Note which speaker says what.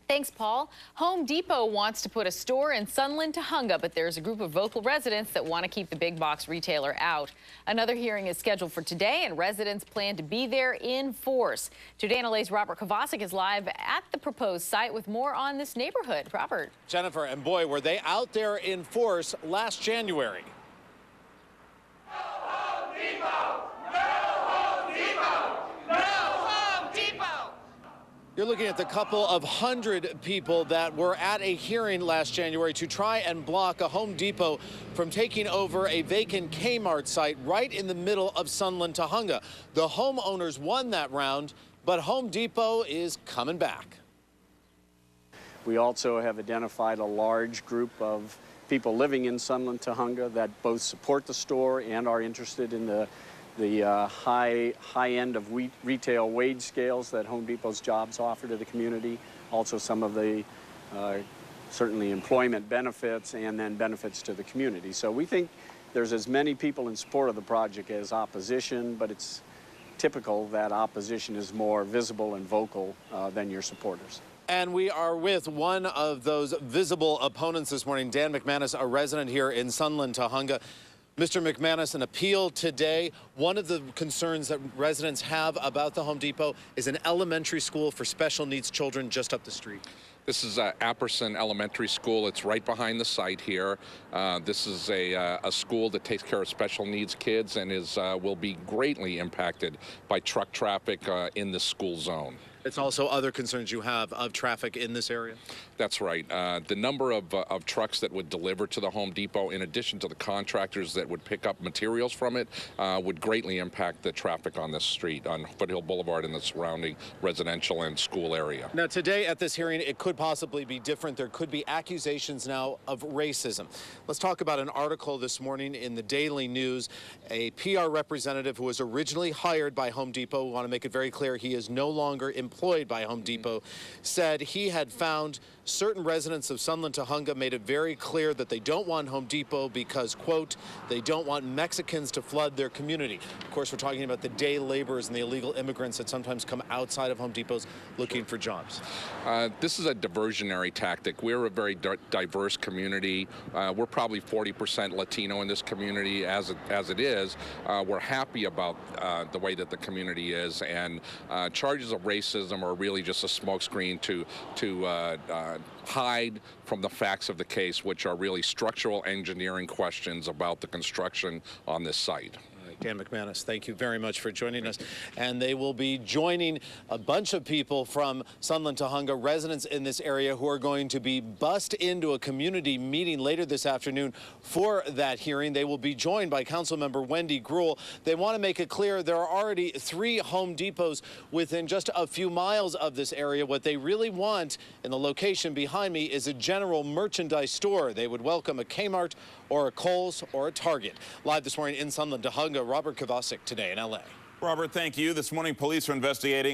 Speaker 1: Thanks, Paul. Home Depot wants to put a store in Sunland-Tujunga, but there's a group of vocal residents that want to keep the big box retailer out. Another hearing is scheduled for today, and residents plan to be there in force. Today, LA's Robert Kovacic is live at the proposed site with more on this neighborhood. Robert.
Speaker 2: Jennifer, and boy, were they out there in force last January. You're looking at the couple of hundred people that were at a hearing last January to try and block a Home Depot from taking over a vacant Kmart site right in the middle of Sunland-Tujunga. The homeowners won that round, but Home Depot is coming back.
Speaker 3: We also have identified a large group of people living in Sunland-Tujunga that both support the store and are interested in the high end of retail wage scales that Home Depot's jobs offer to the community. Also some of the certainly employment benefits and then benefits to the community. So we think there's as many people in support of the project as opposition, but it's typical that opposition is more visible and vocal than your supporters.
Speaker 2: And we are with one of those visible opponents this morning, Dan McManus, a resident here in Sunland-Tujunga. Mr. McManus, an appeal today. One of the concerns that residents have about the Home Depot is an elementary school for special needs children just up the street.
Speaker 4: This is Apperson Elementary School. It's right behind the site here. This is a school that takes care of special needs kids and will be greatly impacted by truck traffic in the school zone.
Speaker 2: It's also other concerns you have of traffic in this area?
Speaker 4: That's right. The number of trucks that would deliver to the Home Depot, in addition to the contractors that would pick up materials from it, would greatly impact the traffic on this street, on Foothill Boulevard and the surrounding residential and school area.
Speaker 2: Now, today at this hearing, it could possibly be different. There could be accusations now of racism. Let's talk about an article this morning in the Daily News. A PR representative who was originally hired by Home Depot, we want to make it very clear he is no longer employed by Home Depot, said he had found certain residents of Sunland-Tujunga made it very clear that they don't want Home Depot because, quote, they don't want Mexicans to flood their community. Of course, we're talking about the day laborers and the illegal immigrants that sometimes come outside of Home Depots looking for jobs.
Speaker 4: This is a diversionary tactic. We're a very diverse community. We're probably 40% Latino in this community as it is. We're happy about the way that the community is, and charges of racism are really just a smokescreen to hide from the facts of the case, which are really structural engineering questions about the construction on this site.
Speaker 2: Dan McManus, thank you very much for joining us. And they will be joining a bunch of people from Sunland-Tujunga, residents in this area, who are going to be bussed into a community meeting later this afternoon for that hearing. They will be joined by Councilmember Wendy Gruhl. They want to make it clear there are already 3 Home Depots within just a few miles of this area. What they really want in the location behind me is a general merchandise store. They would welcome a Kmart or a Kohl's or a Target. Live this morning in Sunland-Tujunga, Robert Kovacic today in LA.
Speaker 5: Robert, thank you. This morning, police are investigating